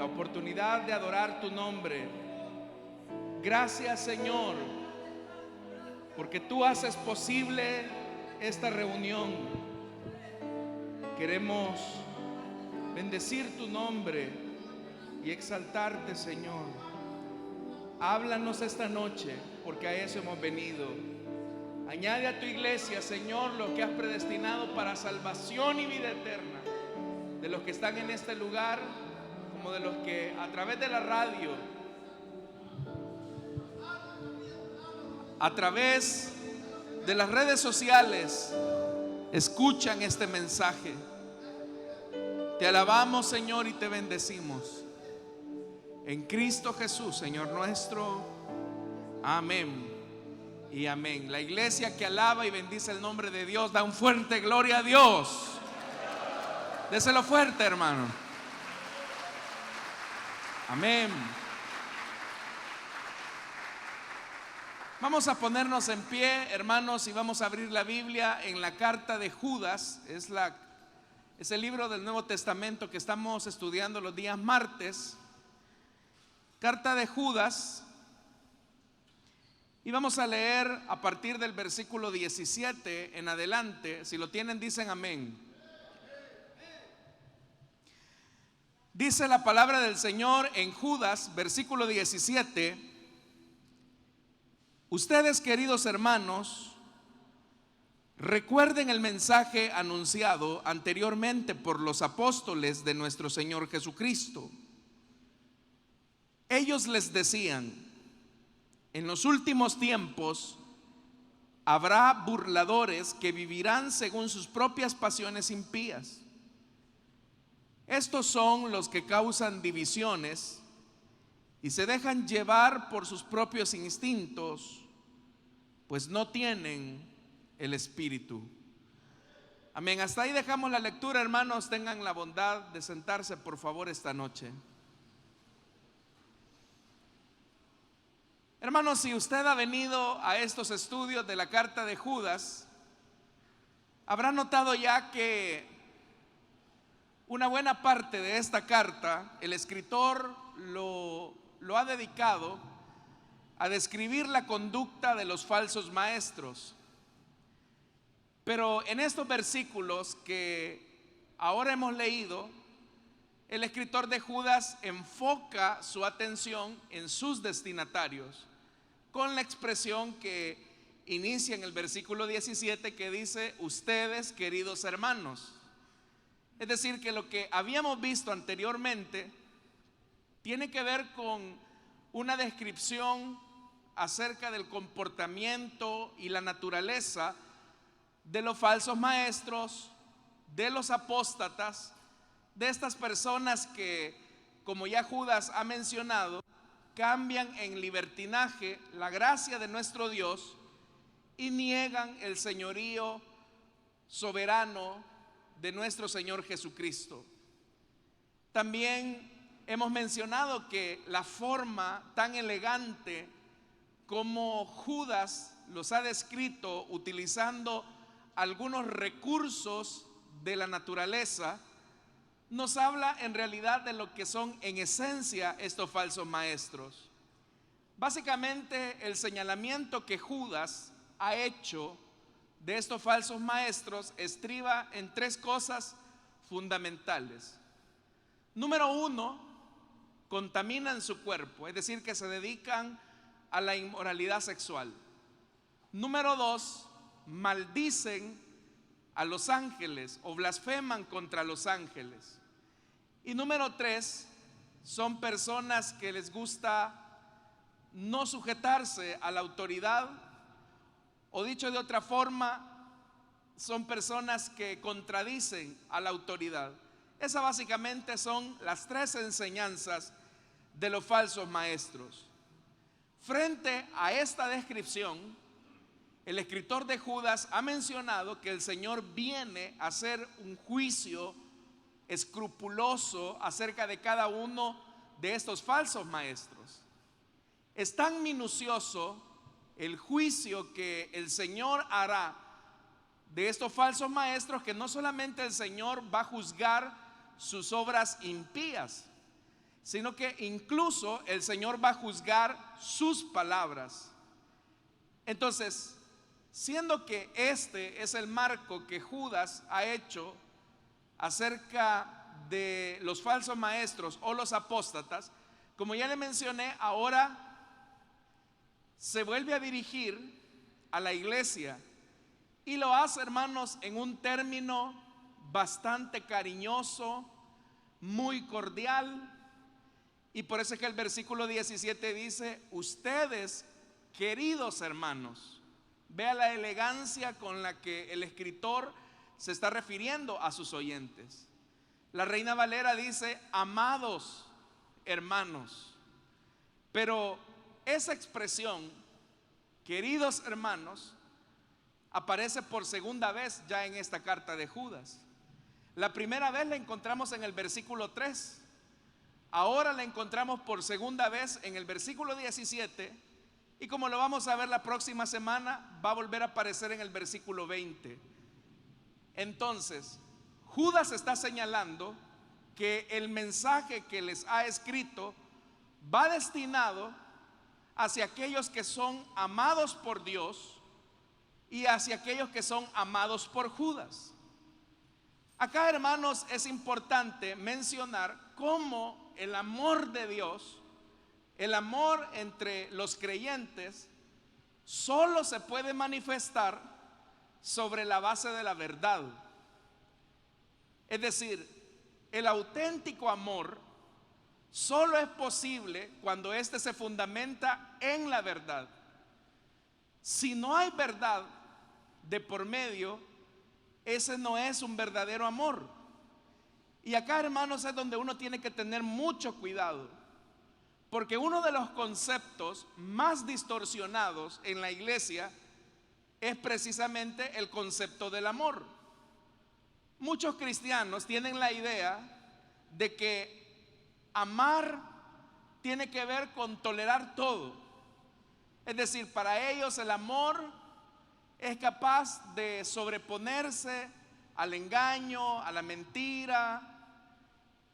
la oportunidad de adorar tu nombre. Gracias, Señor, porque tú haces posible esta reunión. Queremos bendecir tu nombre y exaltarte, Señor. Háblanos esta noche, porque a eso hemos venido. Añade a tu iglesia, Señor, lo que has predestinado para salvación y vida eterna, de los que están en este lugar, como de los que a través de la radio, a través de las redes sociales, escuchan este mensaje. Te alabamos, Señor, y te bendecimos. En Cristo Jesús, Señor nuestro. Amén y amén. La iglesia que alaba y bendice el nombre de Dios, da un fuerte gloria a Dios. Déselo fuerte, hermano. Amén. Vamos a ponernos en pie, hermanos, y vamos a abrir la Biblia en la carta de Judas. Es el libro del Nuevo Testamento que estamos estudiando los días martes. Carta de Judas. Y vamos a leer a partir del versículo 17 en adelante. Si lo tienen, dicen amén. Dice la palabra del Señor en Judas, versículo 17: ustedes, queridos hermanos, recuerden el mensaje anunciado anteriormente por los apóstoles de nuestro Señor Jesucristo. Ellos les decían: en los últimos tiempos habrá burladores que vivirán según sus propias pasiones impías. Estos son los que causan divisiones y se dejan llevar por sus propios instintos, pues no tienen el Espíritu. Amén. Hasta ahí dejamos la lectura, hermanos. Tengan la bondad de sentarse, por favor, esta noche. Hermanos, si usted ha venido a estos estudios de la carta de Judas, habrá notado ya que una buena parte de esta carta, el escritor lo ha dedicado a describir la conducta de los falsos maestros. Pero en estos versículos que ahora hemos leído, el escritor de Judas enfoca su atención en sus destinatarios, con la expresión que inicia en el versículo 17, que dice: ustedes, queridos hermanos. Es decir, que lo que habíamos visto anteriormente tiene que ver con una descripción acerca del comportamiento y la naturaleza de los falsos maestros, de los apóstatas, de estas personas que, como ya Judas ha mencionado, cambian en libertinaje la gracia de nuestro Dios y niegan el señorío soberano de nuestro Señor Jesucristo. También hemos mencionado que la forma tan elegante como Judas los ha descrito, utilizando algunos recursos de la naturaleza, nos habla en realidad de lo que son en esencia estos falsos maestros. Básicamente, el señalamiento que Judas ha hecho de estos falsos maestros estriba en tres cosas fundamentales. Número uno, contaminan su cuerpo, es decir, que se dedican a la inmoralidad sexual. Número dos, maldicen a los ángeles o blasfeman contra los ángeles. Y número tres, son personas que les gusta no sujetarse a la autoridad, o dicho de otra forma, son personas que contradicen a la autoridad. Esas básicamente son las tres enseñanzas de los falsos maestros. Frente a esta descripción, el escritor de Judas ha mencionado que el Señor viene a hacer un juicio escrupuloso acerca de cada uno de estos falsos maestros. Es tan minucioso el juicio que el Señor hará de estos falsos maestros que no solamente el Señor va a juzgar sus obras impías, sino que incluso el Señor va a juzgar sus palabras. Entonces, siendo que este es el marco que Judas ha hecho acerca de los falsos maestros o los apóstatas, como ya le mencioné, ahora se vuelve a dirigir a la iglesia y lo hace, hermanos, en un término bastante cariñoso, muy cordial. Y por eso es que el versículo 17 dice: ustedes, queridos hermanos. Vea la elegancia con la que el escritor se está refiriendo a sus oyentes. La Reina Valera dice: amados hermanos. Pero esa expresión, queridos hermanos, aparece por segunda vez ya en esta carta de Judas. La primera vez la encontramos en el versículo 3. Ahora la encontramos por segunda vez en el versículo 17. Y como lo vamos a ver la próxima semana, va a volver a aparecer en el versículo 20. Entonces, Judas está señalando que el mensaje que les ha escrito va destinado hacia aquellos que son amados por Dios y hacia aquellos que son amados por Judas. Acá, hermanos, es importante mencionar cómo el amor de Dios, el amor entre los creyentes, solo se puede manifestar sobre la base de la verdad. Es decir, el auténtico amor solo es posible cuando éste se fundamenta en la verdad. Si no hay verdad de por medio, ese no es un verdadero amor. Y acá, hermanos, es donde uno tiene que tener mucho cuidado, porque uno de los conceptos más distorsionados en la iglesia es precisamente el concepto del amor. Muchos cristianos tienen la idea de que amar tiene que ver con tolerar todo. Es decir, para ellos el amor es capaz de sobreponerse al engaño, a la mentira,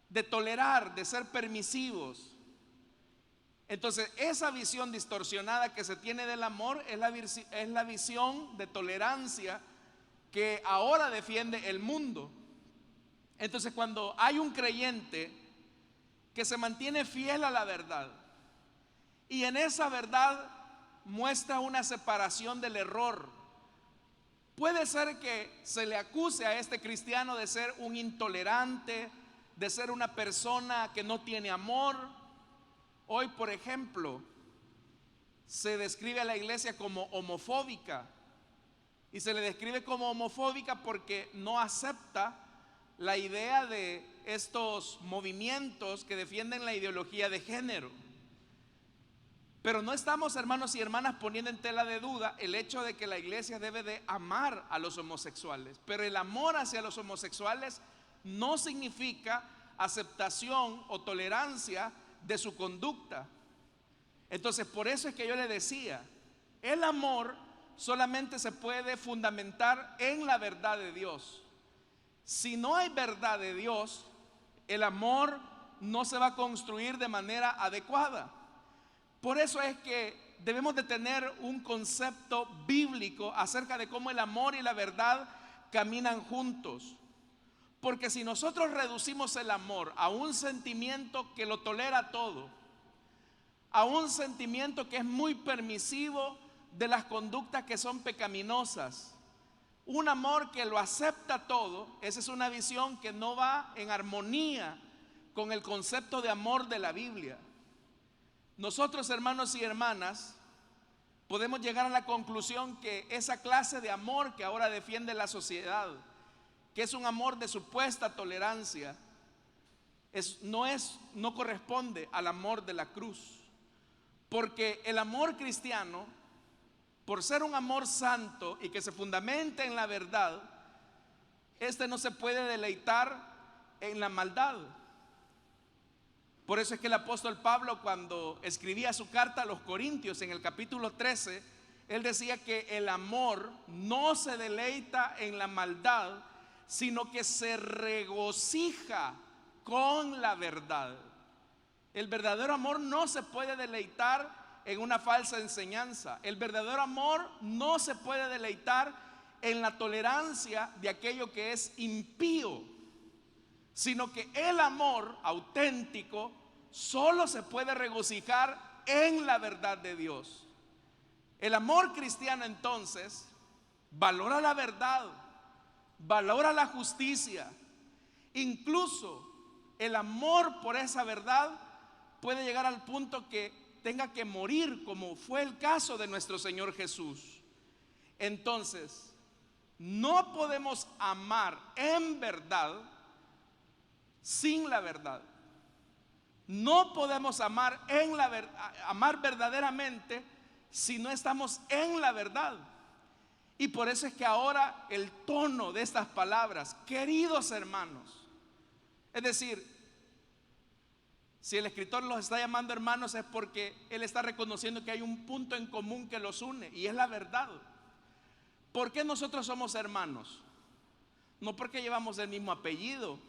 de tolerar, de ser permisivos. Entonces, esa visión distorsionada que se tiene del amor es la visión de tolerancia que ahora defiende el mundo. Entonces, cuando hay un creyente que se mantiene fiel a la verdad y en esa verdad muestra una separación del error, puede ser que se le acuse a este cristiano de ser un intolerante, de ser una persona que no tiene amor. Hoy, por ejemplo, se describe a la iglesia como homofóbica, y se le describe como homofóbica porque no acepta la idea de estos movimientos que defienden la ideología de género. Pero no estamos, hermanos y hermanas, poniendo en tela de duda el hecho de que la iglesia debe de amar a los homosexuales. Pero el amor hacia los homosexuales no significa aceptación o tolerancia de su conducta. Entonces, por eso es que yo le decía, el amor solamente se puede fundamentar en la verdad de Dios. Si no hay verdad de Dios, el amor no se va a construir de manera adecuada. Por eso es que debemos de tener un concepto bíblico acerca de cómo el amor y la verdad caminan juntos. Porque si nosotros reducimos el amor a un sentimiento que lo tolera todo, a un sentimiento que es muy permisivo de las conductas que son pecaminosas, un amor que lo acepta todo, esa es una visión que no va en armonía con el concepto de amor de la Biblia. Nosotros, hermanos y hermanas, podemos llegar a la conclusión que esa clase de amor que ahora defiende la sociedad, que es un amor de supuesta tolerancia, no corresponde al amor de la cruz. Porque el amor cristiano, por ser un amor santo y que se fundamenta en la verdad, este no se puede deleitar en la maldad. Por eso es que el apóstol Pablo, cuando escribía su carta a los Corintios en el capítulo 13, él decía que el amor no se deleita en la maldad, sino que se regocija con la verdad. El verdadero amor no se puede deleitar en una falsa enseñanza. El verdadero amor no se puede deleitar en la tolerancia de aquello que es impío, sino que el amor auténtico solo se puede regocijar en la verdad de Dios. El amor cristiano entonces valora la verdad, valora la justicia. Incluso el amor por esa verdad puede llegar al punto que tenga que morir, como fue el caso de nuestro Señor Jesús. Entonces, no podemos amar en verdad sin la verdad. No podemos amar amar verdaderamente si no estamos en la verdad. Y por eso es que ahora el tono de estas palabras, queridos hermanos, es decir, si el escritor los está llamando hermanos es porque él está reconociendo que hay un punto en común que los une, y es la verdad. ¿Por qué nosotros somos hermanos? No porque llevamos el mismo apellido,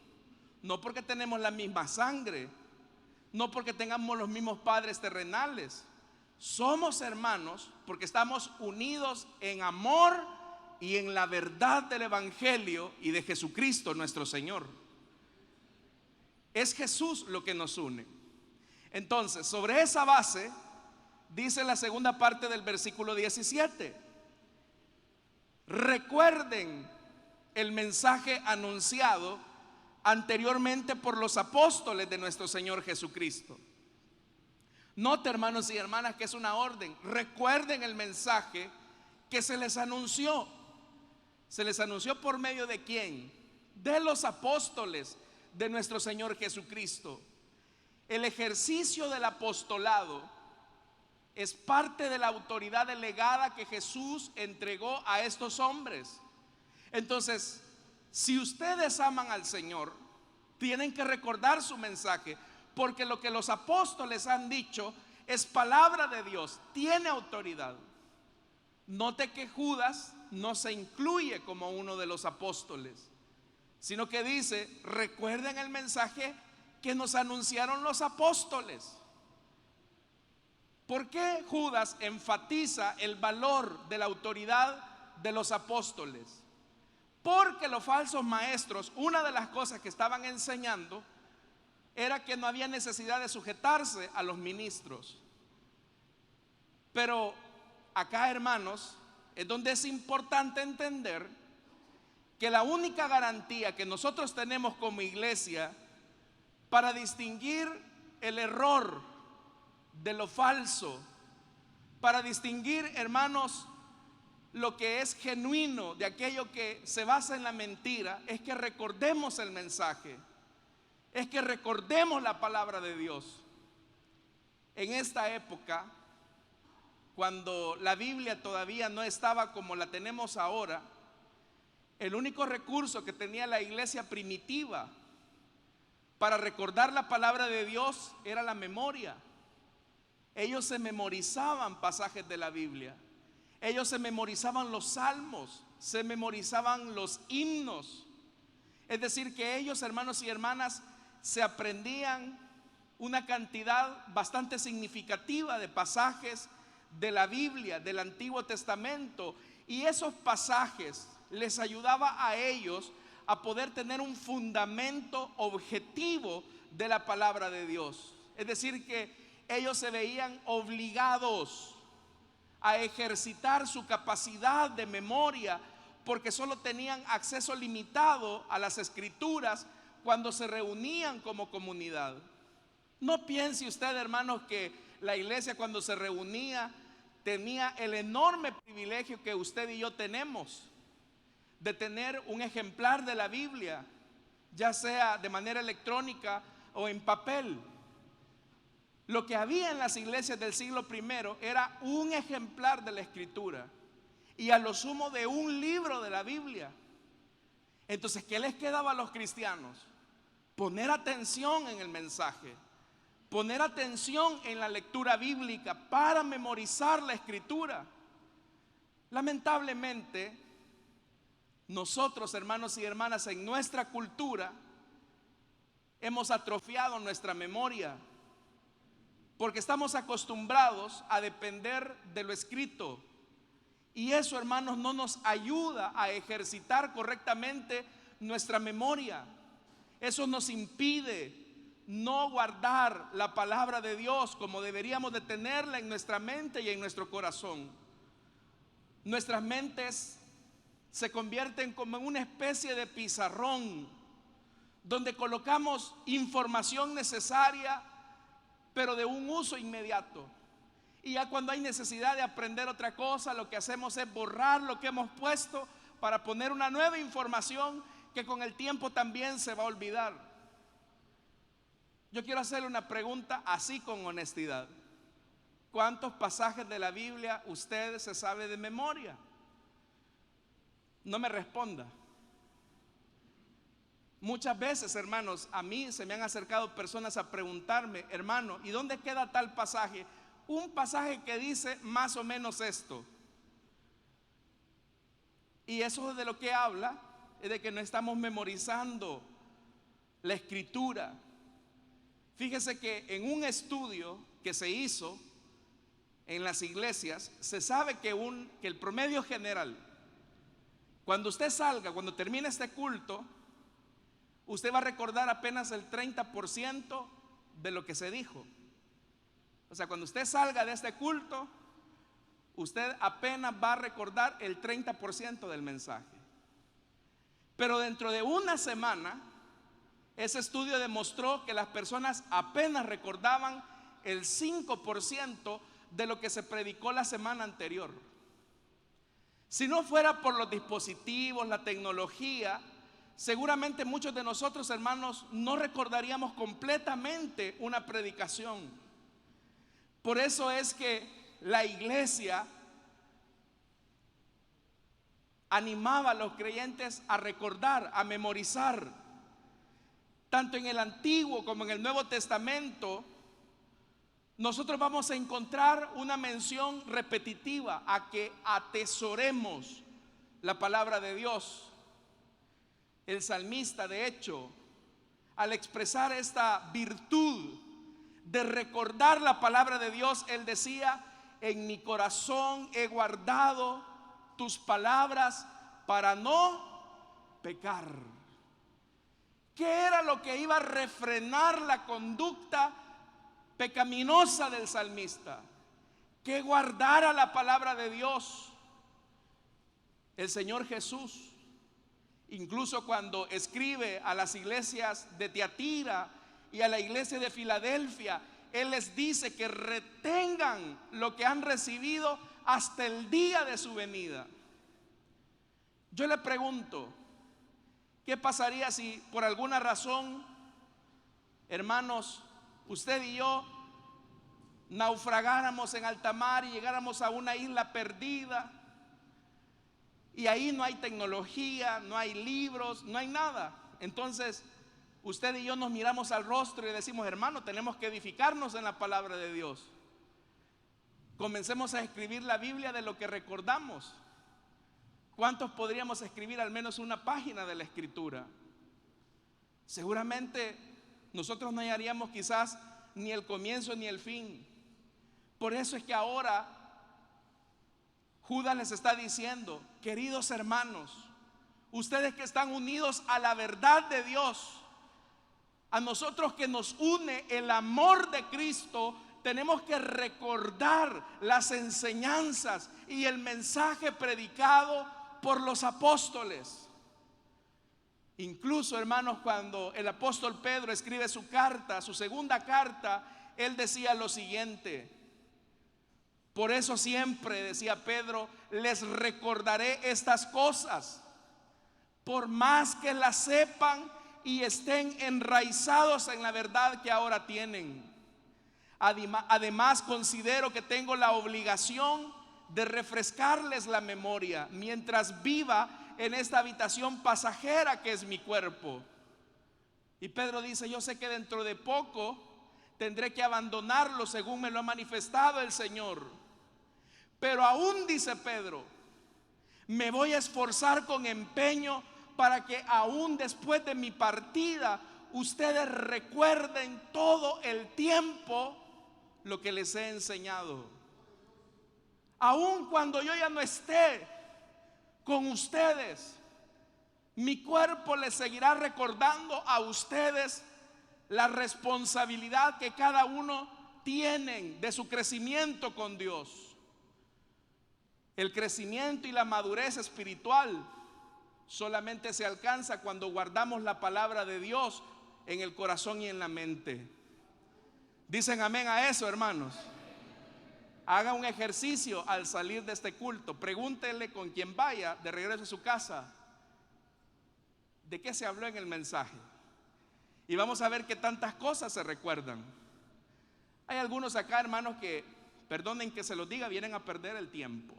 no porque tenemos la misma sangre, no porque tengamos los mismos padres terrenales. Somos hermanos porque estamos unidos en amor y en la verdad del Evangelio y de Jesucristo nuestro Señor. Es Jesús lo que nos une. Entonces, sobre esa base, dice la segunda parte del versículo 17: recuerden el mensaje anunciado anteriormente por los apóstoles de nuestro Señor Jesucristo. Note, hermanos y hermanas, que es una orden. Recuerden el mensaje que se les anunció. ¿Se les anunció por medio de quién? De los apóstoles de nuestro Señor Jesucristo. El ejercicio del apostolado es parte de la autoridad delegada que Jesús entregó a estos hombres. Entonces, si ustedes aman al Señor, tienen que recordar su mensaje, porque lo que los apóstoles han dicho es palabra de Dios, tiene autoridad. Note que Judas no se incluye como uno de los apóstoles, sino que dice: recuerden el mensaje que nos anunciaron los apóstoles. ¿Por qué Judas enfatiza el valor de la autoridad de los apóstoles? Porque los falsos maestros, una de las cosas que estaban enseñando era que no había necesidad de sujetarse a los ministros. Pero acá, hermanos, es donde es importante entender que la única garantía que nosotros tenemos como iglesia para distinguir el error de lo falso, para distinguir, hermanos, lo que es genuino de aquello que se basa en la mentira, es que recordemos el mensaje, es que recordemos la palabra de Dios. En esta época, cuando la Biblia todavía no estaba como la tenemos ahora, el único recurso que tenía la iglesia primitiva para recordar la palabra de Dios era la memoria. Ellos se memorizaban pasajes de la Biblia, ellos se memorizaban los salmos, se memorizaban los himnos. Es decir, que ellos, hermanos y hermanas, se aprendían una cantidad bastante significativa de pasajes de la Biblia, del Antiguo Testamento, y esos pasajes les ayudaba a ellos a poder tener un fundamento objetivo de la palabra de Dios. Es decir, que ellos se veían obligados a ejercitar su capacidad de memoria, porque solo tenían acceso limitado a las escrituras cuando se reunían como comunidad. No piense usted, hermanos, que la iglesia cuando se reunía tenía el enorme privilegio que usted y yo tenemos de tener un ejemplar de la Biblia, ya sea de manera electrónica o en papel. Lo que había en las iglesias del siglo I era un ejemplar de la Escritura y a lo sumo de un libro de la Biblia. Entonces, ¿qué les quedaba a los cristianos? Poner atención en el mensaje, poner atención en la lectura bíblica para memorizar la Escritura. Lamentablemente, nosotros, hermanos y hermanas, en nuestra cultura hemos atrofiado nuestra memoria. porque estamos acostumbrados a depender de lo escrito. Y eso, hermanos, no nos ayuda a ejercitar correctamente nuestra memoria. Eso nos impide no guardar la palabra de Dios como deberíamos de tenerla en nuestra mente y en nuestro corazón. Nuestras mentes se convierten como en una especie de pizarrón donde colocamos información necesaria, pero de un uso inmediato. Y ya cuando hay necesidad de aprender otra cosa, lo que hacemos es borrar lo que hemos puesto para poner una nueva información que con el tiempo también se va a olvidar. Yo quiero hacerle una pregunta así con honestidad. ¿Cuántos pasajes de la Biblia usted se sabe de memoria? No me responda. Muchas veces, hermanos, a mí se me han acercado personas a preguntarme: hermano, ¿y dónde queda tal pasaje? Un pasaje que dice más o menos esto. Y eso de lo que habla es de que no estamos memorizando la escritura. Fíjese que en un estudio que se hizo en las iglesias, se sabe que el promedio general, cuando usted salga, cuando termine este culto, usted va a recordar apenas el 30% de lo que se dijo. O sea, cuando usted salga de este culto, usted apenas va a recordar el 30% del mensaje. Pero dentro de una semana, ese estudio demostró que las personas apenas recordaban el 5% de lo que se predicó la semana anterior. Si no fuera por los dispositivos, la tecnología, seguramente muchos de nosotros, hermanos, no recordaríamos completamente una predicación. Por eso es que la iglesia animaba a los creyentes a recordar, a memorizar. Tanto en el Antiguo como en el Nuevo Testamento, nosotros vamos a encontrar una mención repetitiva a que atesoremos la palabra de Dios. El salmista, de hecho, al expresar esta virtud de recordar la palabra de Dios, él decía: en mi corazón he guardado tus palabras para no pecar. ¿Qué era lo que iba a refrenar la conducta pecaminosa del salmista? Que guardara la palabra de Dios. El Señor Jesús, incluso cuando escribe a las iglesias de Tiatira y a la iglesia de Filadelfia, Él les dice que retengan lo que han recibido hasta el día de su venida. Yo le pregunto, ¿qué pasaría si por alguna razón, hermanos, usted y yo naufragáramos en alta mar y llegáramos a una isla perdida? Y ahí no hay tecnología, no hay libros, no hay nada. Entonces usted y yo nos miramos al rostro y decimos: hermano, tenemos que edificarnos en la palabra de Dios. Comencemos a escribir la Biblia de lo que recordamos. ¿Cuántos podríamos escribir al menos una página de la escritura? Seguramente nosotros no hallaríamos quizás ni el comienzo ni el fin. Por eso es que ahora Judas les está diciendo: queridos hermanos, ustedes que están unidos a la verdad de Dios, a nosotros que nos une el amor de Cristo, tenemos que recordar las enseñanzas y el mensaje predicado por los apóstoles. Incluso, hermanos, cuando el apóstol Pedro escribe su carta, su segunda carta, él decía lo siguiente: por eso siempre, decía Pedro, les recordaré estas cosas, por más que las sepan y estén enraizados en la verdad que ahora tienen. Además, considero que tengo la obligación de refrescarles la memoria mientras viva en esta habitación pasajera que es mi cuerpo. Y Pedro dice: yo sé que dentro de poco tendré que abandonarlo según me lo ha manifestado el Señor, pero aún, dice Pedro, me voy a esforzar con empeño para que aún después de mi partida ustedes recuerden todo el tiempo lo que les he enseñado. Aun cuando yo ya no esté con ustedes, mi cuerpo les seguirá recordando a ustedes la responsabilidad que cada uno tiene de su crecimiento con Dios. El crecimiento y la madurez espiritual solamente se alcanza cuando guardamos la palabra de Dios en el corazón y en la mente. ¿Dicen amén a eso, hermanos? Haga un ejercicio al salir de este culto. Pregúntele con quien vaya de regreso a su casa, ¿de qué se habló en el mensaje? Y vamos a ver que tantas cosas se recuerdan. Hay algunos acá, hermanos, que, perdonen que se los diga, vienen a perder el tiempo.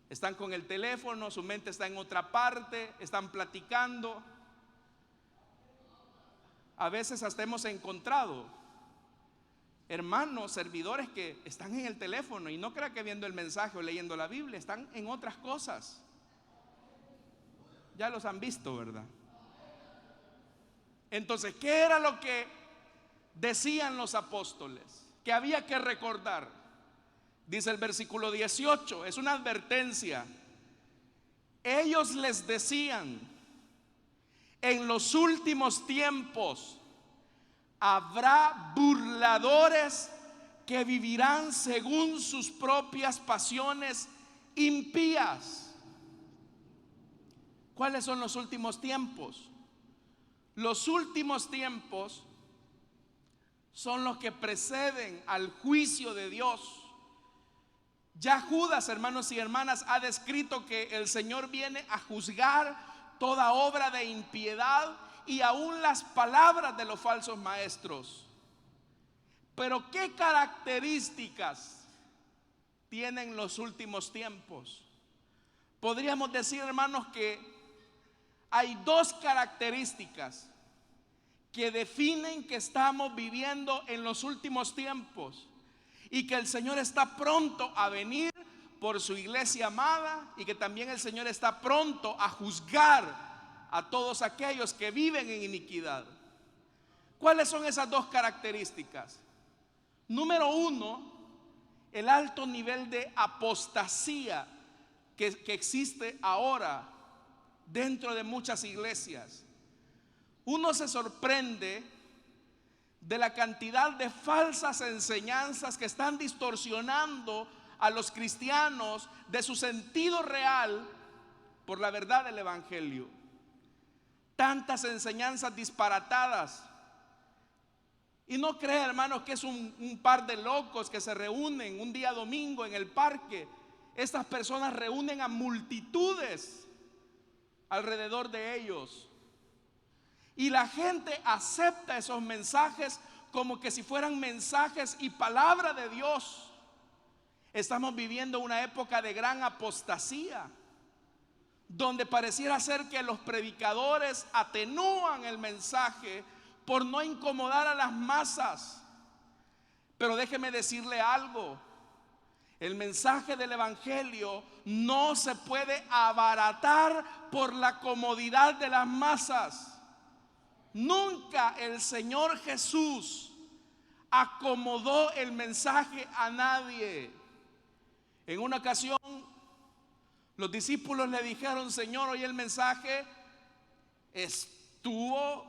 Están con el teléfono, su mente está en otra parte, están platicando. A veces hasta hemos encontrado hermanos, servidores que están en el teléfono y no crea que viendo el mensaje o leyendo la Biblia, están en otras cosas. Ya los han visto, ¿verdad? Entonces, ¿qué era lo que decían los apóstoles? Que había que recordar. Dice el versículo 18, es una advertencia. Ellos les decían: en los últimos tiempos habrá burladores que vivirán según sus propias pasiones impías. ¿Cuáles son los últimos tiempos? Los últimos tiempos son los que preceden al juicio de Dios. Ya Judas, hermanos y hermanas, ha descrito que el Señor viene a juzgar toda obra de impiedad y aún las palabras de los falsos maestros. Pero ¿qué características tienen los últimos tiempos? Podríamos decir, hermanos, que hay dos características que definen que estamos viviendo en los últimos tiempos y que el Señor está pronto a venir por su iglesia amada, y que también el Señor está pronto a juzgar a todos aquellos que viven en iniquidad. ¿Cuáles son esas dos características? Número uno, el alto nivel de apostasía que existe ahora dentro de muchas iglesias. Uno se sorprende de la cantidad de falsas enseñanzas que están distorsionando a los cristianos de su sentido real por la verdad del evangelio. Tantas enseñanzas disparatadas. Y no crea, hermanos, que es un par de locos que se reúnen un día domingo en el parque. Estas personas reúnen a multitudes alrededor de ellos. Y la gente acepta esos mensajes como que si fueran mensajes y palabra de Dios. Estamos viviendo una época de gran apostasía, donde pareciera ser que los predicadores atenúan el mensaje por no incomodar a las masas. Pero déjeme decirle algo: el mensaje del evangelio no se puede abaratar por la comodidad de las masas. Nunca el Señor Jesús acomodó el mensaje a nadie. En una ocasión los discípulos le dijeron: Señor, hoy el mensaje estuvo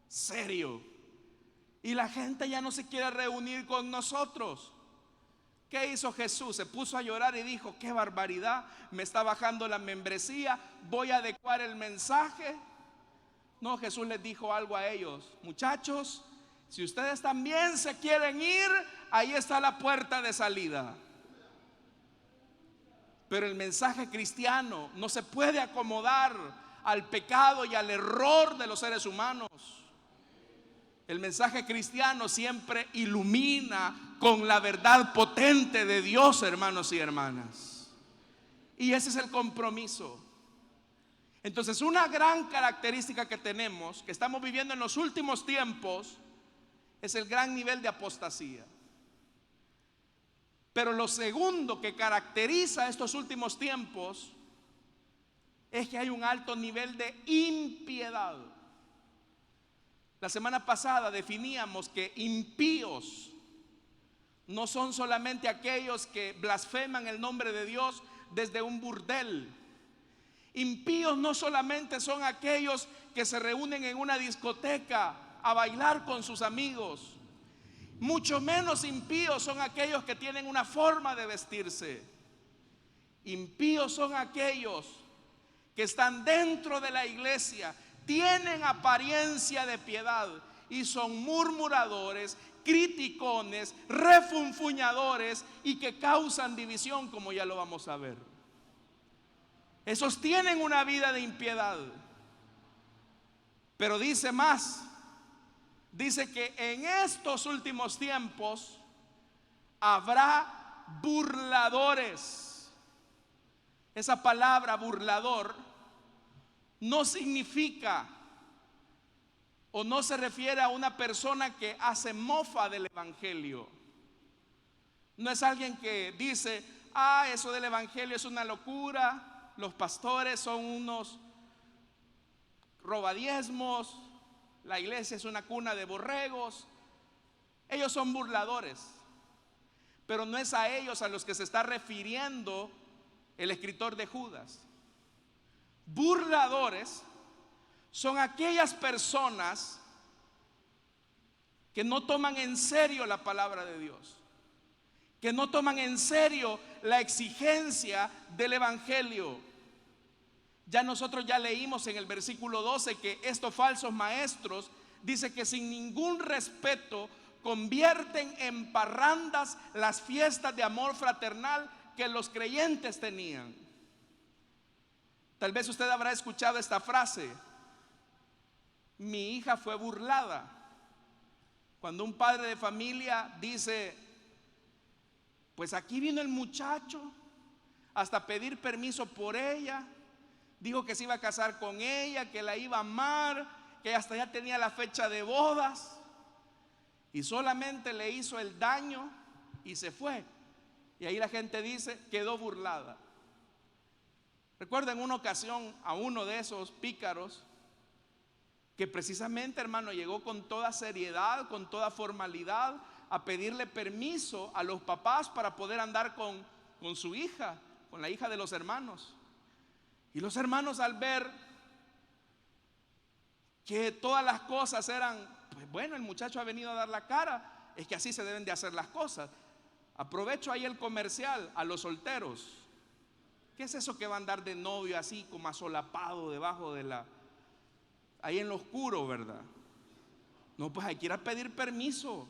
serio y la gente ya no se quiere reunir con nosotros. ¿Qué hizo Jesús? Se puso a llorar y dijo: qué barbaridad, me está bajando la membresía, voy a adecuar el mensaje. No, Jesús les dijo algo a ellos: muchachos, si ustedes también se quieren ir, ahí está la puerta de salida. Pero el mensaje cristiano no se puede acomodar al pecado y al error de los seres humanos. El mensaje cristiano siempre ilumina con la verdad potente de Dios, hermanos y hermanas. Y ese es el compromiso. Entonces, una gran característica que tenemos, que estamos viviendo en los últimos tiempos, es el gran nivel de apostasía. Pero lo segundo que caracteriza estos últimos tiempos es que hay un alto nivel de impiedad. La semana pasada definíamos que impíos no son solamente aquellos que blasfeman el nombre de Dios desde un burdel. Impíos no solamente son aquellos que se reúnen en una discoteca a bailar con sus amigos. Mucho menos impíos son aquellos que tienen una forma de vestirse. Impíos son aquellos que están dentro de la iglesia, tienen apariencia de piedad y son murmuradores, criticones, refunfuñadores y que causan división, como ya lo vamos a ver. Esos tienen una vida de impiedad. Pero dice más, dice que en estos últimos tiempos habrá burladores. Esa palabra burlador no significa o no se refiere a una persona que hace mofa del evangelio. No es alguien que dice, eso del evangelio es una locura, los pastores son unos robadiezmos, la iglesia es una cuna de borregos. Ellos son burladores, pero no es a ellos a los que se está refiriendo el escritor de Judas. Burladores son aquellas personas que no toman en serio la palabra de Dios, que no toman en serio la exigencia del evangelio. Nosotros ya leímos en el versículo 12 que estos falsos maestros, dice que sin ningún respeto convierten en parrandas las fiestas de amor fraternal que los creyentes tenían. Tal vez usted habrá escuchado esta frase: mi hija fue burlada. Cuando un padre de familia dice, pues aquí vino el muchacho hasta pedir permiso por ella, dijo que se iba a casar con ella, que la iba a amar, que hasta ya tenía la fecha de bodas, y solamente le hizo el daño y se fue. Y ahí la gente dice, quedó burlada. Recuerdo en una ocasión a uno de esos pícaros que precisamente, hermano, llegó con toda seriedad, con toda formalidad a pedirle permiso a los papás para poder andar con su hija, con la hija de los hermanos. Y los hermanos, al ver que todas las cosas eran, pues bueno, el muchacho ha venido a dar la cara, es que así se deben de hacer las cosas. Aprovecho ahí el comercial a los solteros. ¿Qué es eso que va a andar de novio así como asolapado debajo de ahí en lo oscuro, verdad? No, pues hay que ir a pedir permiso.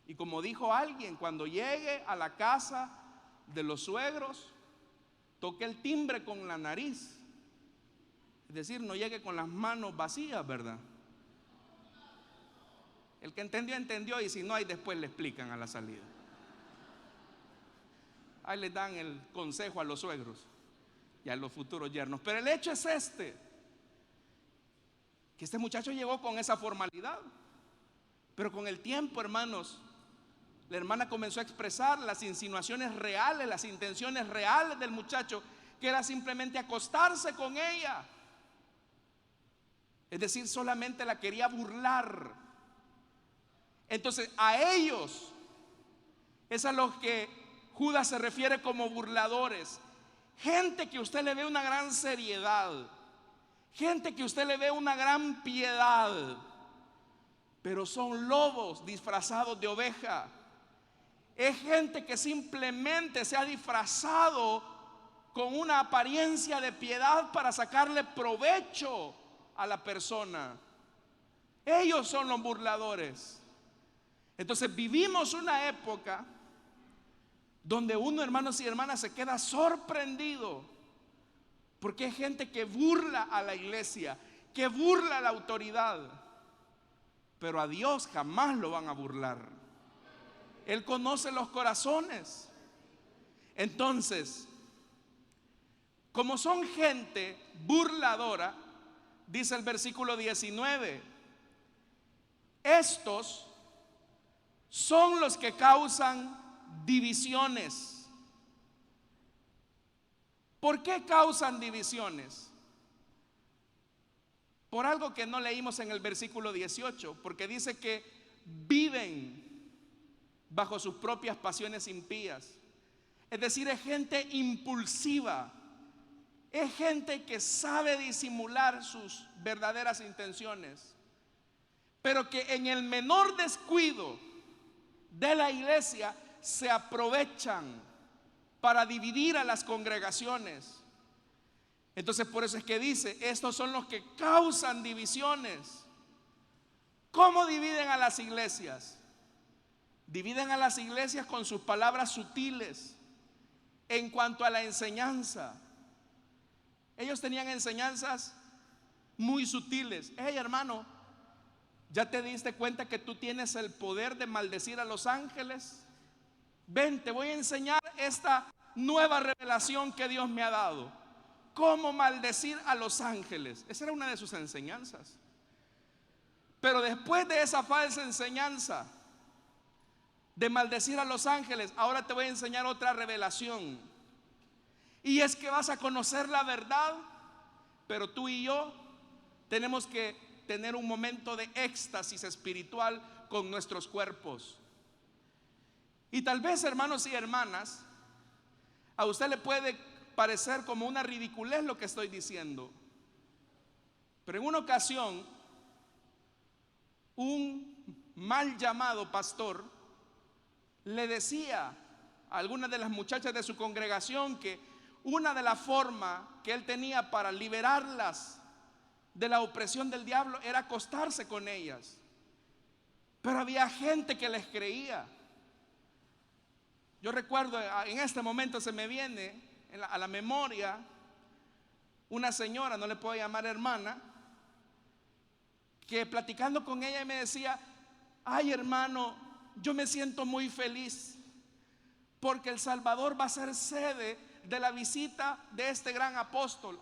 Y como dijo alguien, cuando llegue a la casa de los suegros, toque el timbre con la nariz. Es decir, no llegue con las manos vacías, ¿verdad? El que entendió, entendió, y si no, ahí después le explican a la salida. Ahí les dan el consejo a los suegros y a los futuros yernos. Pero el hecho es que este muchacho llegó con esa formalidad. Pero con el tiempo, hermanos, la hermana comenzó a expresar las insinuaciones reales, las intenciones reales del muchacho, que era simplemente acostarse con ella. Es decir, solamente la quería burlar. Entonces, a ellos es a los que Judas se refiere como burladores. Gente que usted le ve una gran seriedad, gente que usted le ve una gran piedad, pero son lobos disfrazados de oveja. Es gente que simplemente se ha disfrazado con una apariencia de piedad para sacarle provecho a la persona. Ellos son los burladores. Entonces vivimos una época donde uno, hermanos y hermanas, se queda sorprendido porque hay gente que burla a la iglesia, que burla a la autoridad, pero a Dios jamás lo van a burlar. Él conoce los corazones. Entonces, como son gente burladora, dice el versículo 19, estos son los que causan divisiones. ¿Por qué causan divisiones? Por algo que no leímos en el versículo 18, porque dice que viven bajo sus propias pasiones impías. Es decir, es gente impulsiva, es gente que sabe disimular sus verdaderas intenciones, pero que en el menor descuido de la iglesia se aprovechan para dividir a las congregaciones. Entonces por eso es que dice, estos son los que causan divisiones. ¿Cómo dividen a las iglesias? Dividen a las iglesias con sus palabras sutiles en cuanto a la enseñanza. Ellos tenían enseñanzas muy sutiles. Hey, hermano, ¿ya te diste cuenta que tú tienes el poder de maldecir a los ángeles? Ven, te voy a enseñar esta nueva revelación que Dios me ha dado. ¿Cómo maldecir a los ángeles? Esa era una de sus enseñanzas. Pero después de esa falsa enseñanza de maldecir a los ángeles, ahora te voy a enseñar otra revelación. Y es que vas a conocer la verdad, pero tú y yo tenemos que tener un momento de éxtasis espiritual con nuestros cuerpos. Y tal vez, hermanos y hermanas, a usted le puede parecer como una ridiculez lo que estoy diciendo, pero en una ocasión un mal llamado pastor le decía a algunas de las muchachas de su congregación que una de las formas que él tenía para liberarlas de la opresión del diablo era acostarse con ellas. Pero había gente que les creía. Yo recuerdo, en este momento se me viene a la memoria una señora, no le puedo llamar hermana, que platicando con ella me decía: ay, hermano, yo me siento muy feliz porque El Salvador va a ser sede de la visita de este gran apóstol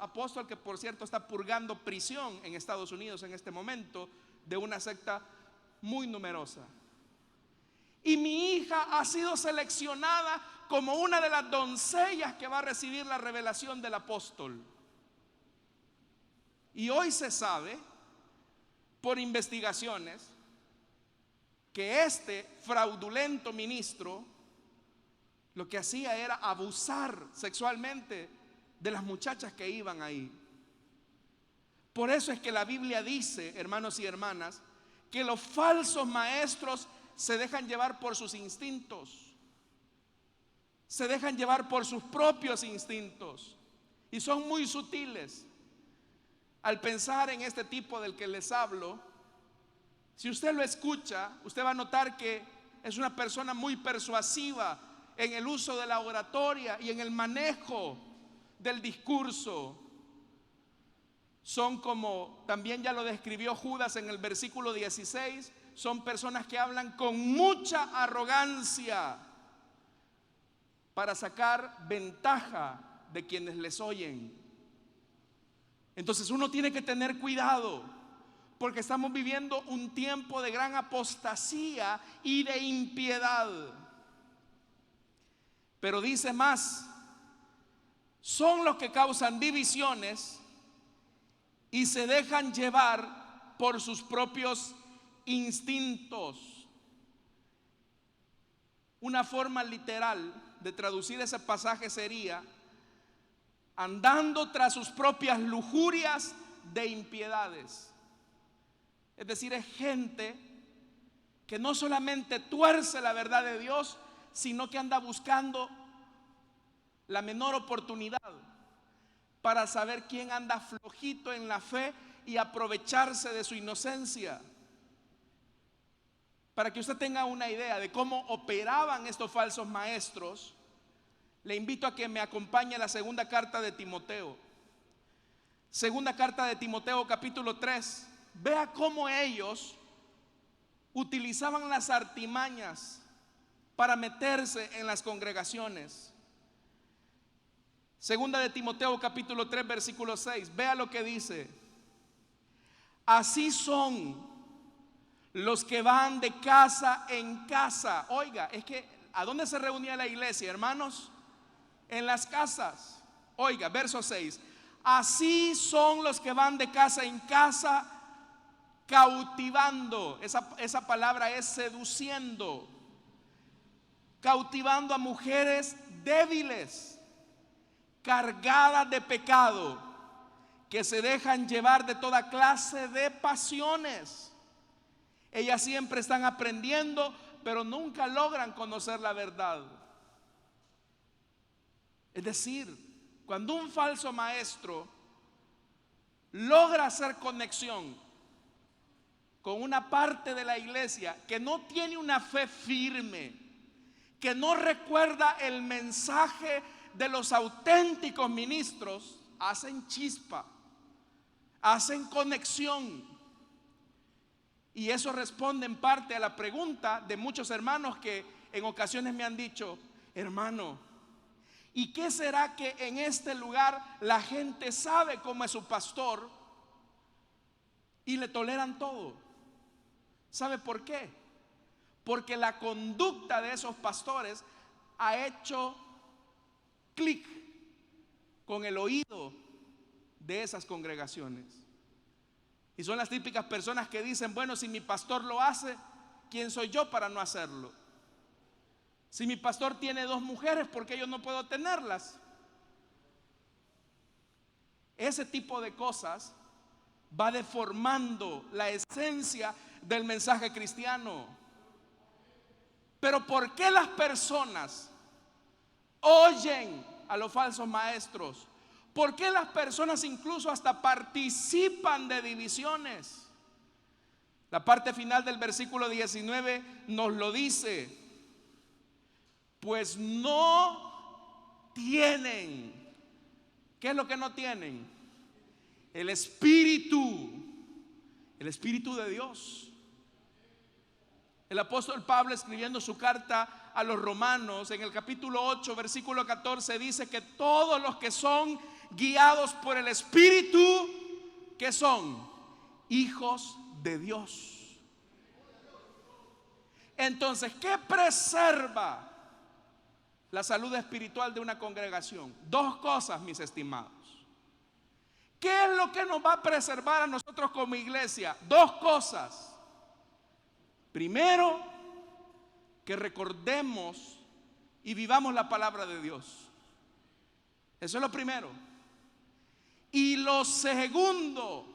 que por cierto está purgando prisión en Estados Unidos en este momento, de una secta muy numerosa. Y mi hija ha sido seleccionada como una de las doncellas que va a recibir la revelación del apóstol. Y hoy se sabe por investigaciones que este fraudulento ministro lo que hacía era abusar sexualmente de las muchachas que iban ahí. Por eso es que la Biblia dice, hermanos y hermanas, que los falsos maestros se dejan llevar por sus instintos, se dejan llevar por sus propios instintos y son muy sutiles. Al pensar en este tipo del que les hablo, si usted lo escucha, usted va a notar que es una persona muy persuasiva en el uso de la oratoria y en el manejo del discurso. Son como también ya lo describió Judas en el versículo 16, son personas que hablan con mucha arrogancia para sacar ventaja de quienes les oyen. Entonces uno tiene que tener cuidado, porque estamos viviendo un tiempo de gran apostasía y de impiedad. Pero dice más, son los que causan divisiones y se dejan llevar por sus propios instintos. Una forma literal de traducir ese pasaje sería: andando tras sus propias lujurias de impiedades. Es decir, es gente que no solamente tuerce la verdad de Dios, sino que anda buscando la menor oportunidad para saber quién anda flojito en la fe y aprovecharse de su inocencia. Para que usted tenga una idea de cómo operaban estos falsos maestros, le invito a que me acompañe a la segunda carta de Timoteo. Segunda carta de Timoteo, capítulo 3. Vea cómo ellos utilizaban las artimañas para meterse en las congregaciones. Segunda de Timoteo, capítulo 3, versículo 6. Vea lo que dice: así son los que van de casa en casa. Oiga, es que ¿a dónde se reunía la iglesia, hermanos? En las casas. Oiga, verso 6. Así son los que van de casa en casa, cautivando. Esa palabra es seduciendo. cautivando a mujeres débiles, cargadas de pecado, que se dejan llevar de toda clase de pasiones. Ellas siempre están aprendiendo, pero nunca logran conocer la verdad. Es decir, cuando un falso maestro logra hacer conexión con una parte de la iglesia que no tiene una fe firme, que no recuerda el mensaje de los auténticos ministros, hacen chispa, hacen conexión. Y eso responde en parte a la pregunta de muchos hermanos que en ocasiones me han dicho: hermano, ¿y qué será que en este lugar la gente sabe cómo es su pastor y le toleran todo? ¿Sabe por qué? Porque la conducta de esos pastores ha hecho clic con el oído de esas congregaciones. Y son las típicas personas que dicen: bueno, si mi pastor lo hace, ¿quién soy yo para no hacerlo? Si mi pastor tiene 2 mujeres, ¿por qué yo no puedo tenerlas? Ese tipo de cosas va deformando la esencia del mensaje cristiano. Pero ¿por qué las personas oyen a los falsos maestros? ¿Por qué las personas incluso hasta participan de divisiones? La parte final del versículo 19 nos lo dice: pues no tienen. ¿Qué es lo que no tienen? El Espíritu de Dios. El apóstol Pablo, escribiendo su carta a los romanos, en el capítulo 8, versículo 14, dice que todos los que son guiados por el Espíritu, ¿qué son? Hijos de Dios. Entonces, ¿qué preserva la salud espiritual de una congregación? 2 cosas, mis estimados. ¿Qué es lo que nos va a preservar a nosotros como iglesia? 2 cosas. Primero, que recordemos y vivamos la palabra de Dios. Eso es lo primero. Y lo segundo,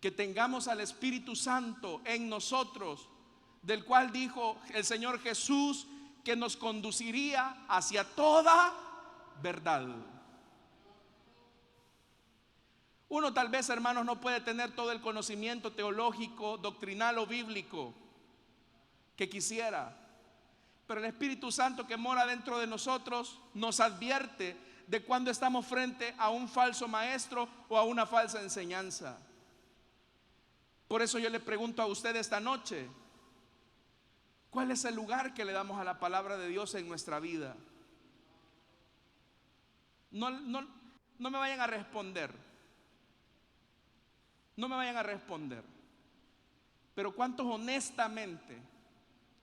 que tengamos al Espíritu Santo en nosotros, del cual dijo el Señor Jesús que nos conduciría hacia toda verdad. Uno tal vez, hermanos, no puede tener todo el conocimiento teológico, doctrinal o bíblico que quisiera, pero el Espíritu Santo que mora dentro de nosotros nos advierte de cuando estamos frente a un falso maestro o a una falsa enseñanza. Por eso yo le pregunto a usted esta noche: ¿cuál es el lugar que le damos a la palabra de Dios en nuestra vida? No me vayan a responder. No me vayan a responder. Pero ¿cuántos honestamente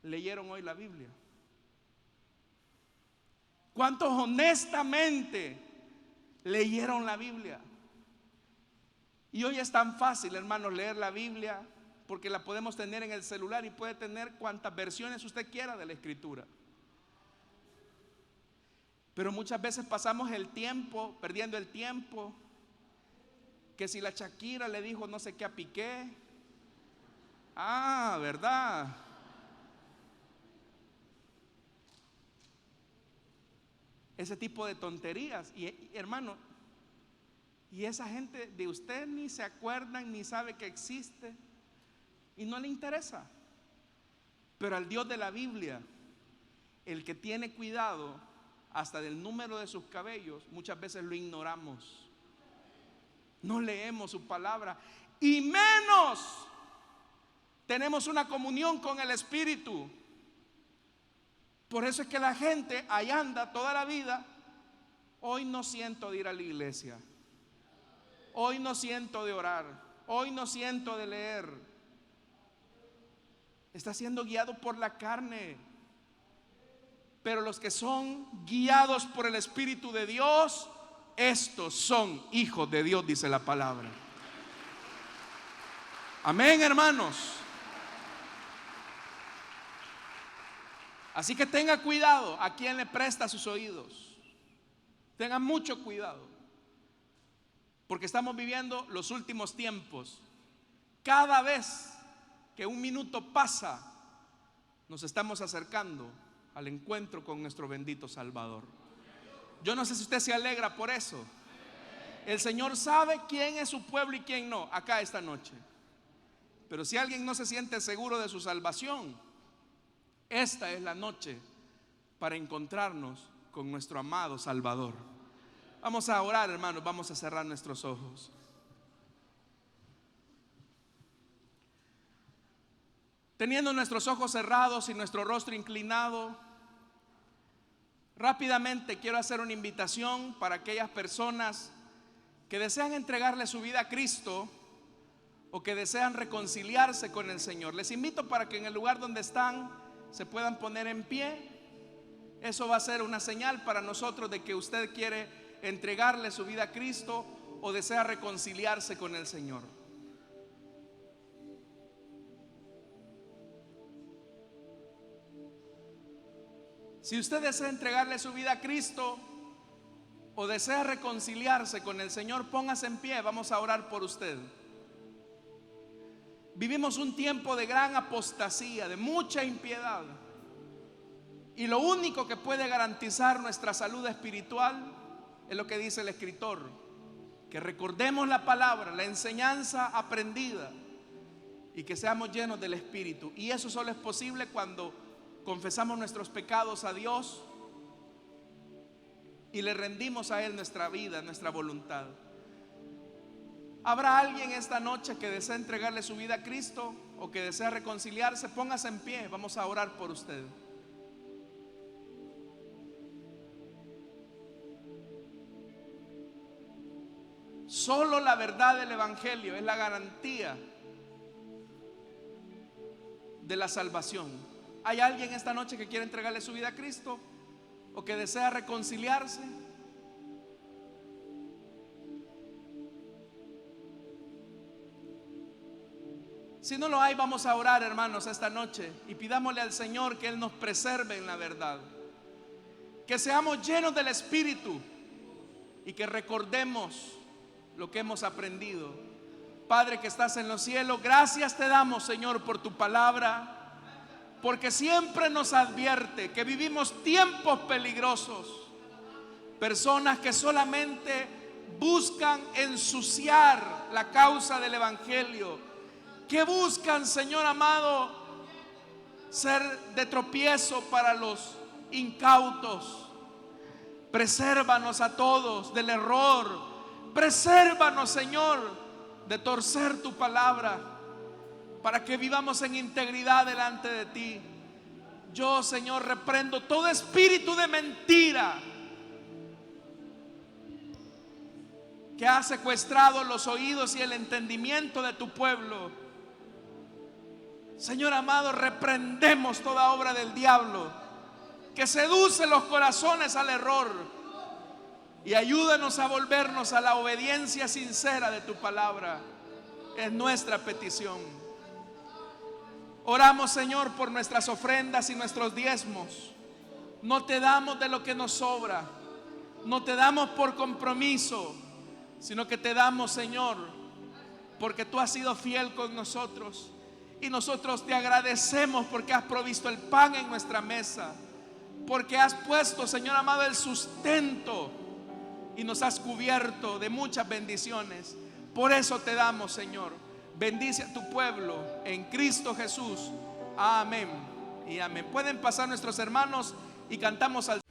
leyeron hoy la Biblia? ¿Cuántos honestamente leyeron la Biblia? Y hoy es tan fácil, hermanos, leer la Biblia, porque la podemos tener en el celular y puede tener cuantas versiones usted quiera de la Escritura. Pero muchas veces pasamos el tiempo, perdiendo el tiempo, que si la Shakira le dijo no sé qué a Piqué. Ah, ¿verdad? Ese tipo de tonterías. Y hermano, y esa gente de usted ni se acuerdan ni sabe que existe y no le interesa. Pero al Dios de la Biblia, el que tiene cuidado hasta del número de sus cabellos, muchas veces lo ignoramos. No leemos su palabra y menos tenemos una comunión con el Espíritu. Por eso es que la gente ahí anda toda la vida: hoy no siento de ir a la iglesia, hoy no siento de orar, hoy no siento de leer. Está siendo guiado por la carne. Pero los que son guiados por el Espíritu de Dios, estos son hijos de Dios, dice la palabra. Amén, hermanos. Así que tenga cuidado a quien le presta sus oídos. Tenga mucho cuidado, porque estamos viviendo los últimos tiempos. Cada vez que un minuto pasa, nos estamos acercando al encuentro con nuestro bendito Salvador. Yo no sé si usted se alegra por eso. El Señor sabe quién es su pueblo y quién no, acá esta noche. Pero si alguien no se siente seguro de su salvación, esta es la noche para encontrarnos con nuestro amado Salvador. Vamos a orar, hermanos, vamos a cerrar nuestros ojos. Teniendo nuestros ojos cerrados y nuestro rostro inclinado, rápidamente quiero hacer una invitación para aquellas personas que desean entregarle su vida a Cristo o que desean reconciliarse con el Señor. Les invito para que en el lugar donde están se puedan poner en pie. Eso va a ser una señal para nosotros de que usted quiere entregarle su vida a Cristo o desea reconciliarse con el Señor. Si usted desea entregarle su vida a Cristo o desea reconciliarse con el Señor, póngase en pie, vamos a orar por usted. Vivimos un tiempo de gran apostasía, de mucha impiedad. Y lo único que puede garantizar nuestra salud espiritual es lo que dice el escritor: que recordemos la palabra, la enseñanza aprendida, y que seamos llenos del Espíritu. Y eso solo es posible cuando confesamos nuestros pecados a Dios y le rendimos a Él nuestra vida, nuestra voluntad. ¿Habrá alguien esta noche que desea entregarle su vida a Cristo o que desea reconciliarse? Póngase en pie, vamos a orar por usted. Solo la verdad del Evangelio es la garantía de la salvación. ¿Hay alguien esta noche que quiere entregarle su vida a Cristo o que desea reconciliarse? Si no lo hay, vamos a orar, hermanos, esta noche y pidámosle al Señor que Él nos preserve en la verdad, que seamos llenos del Espíritu y que recordemos lo que hemos aprendido. Padre que estás en los cielos, gracias te damos, Señor, por tu palabra, porque siempre nos advierte que vivimos tiempos peligrosos, personas que solamente buscan ensuciar la causa del Evangelio, que buscan, Señor amado, ser de tropiezo para los incautos. Presérvanos a todos del error. Presérvanos, Señor, de torcer tu palabra, para que vivamos en integridad delante de ti. Yo, Señor, reprendo todo espíritu de mentira que ha secuestrado los oídos y el entendimiento de tu pueblo. Señor amado, reprendemos toda obra del diablo que seduce los corazones al error, y ayúdanos a volvernos a la obediencia sincera de tu palabra. Es nuestra petición. Oramos, Señor, por nuestras ofrendas y nuestros diezmos. No te damos de lo que nos sobra, no te damos por compromiso, sino que te damos, Señor, porque tú has sido fiel con nosotros. Y nosotros te agradecemos porque has provisto el pan en nuestra mesa, porque has puesto, Señor amado, el sustento y nos has cubierto de muchas bendiciones. Por eso te damos, Señor. Bendice a tu pueblo en Cristo Jesús. Amén y amén. Pueden pasar nuestros hermanos y cantamos al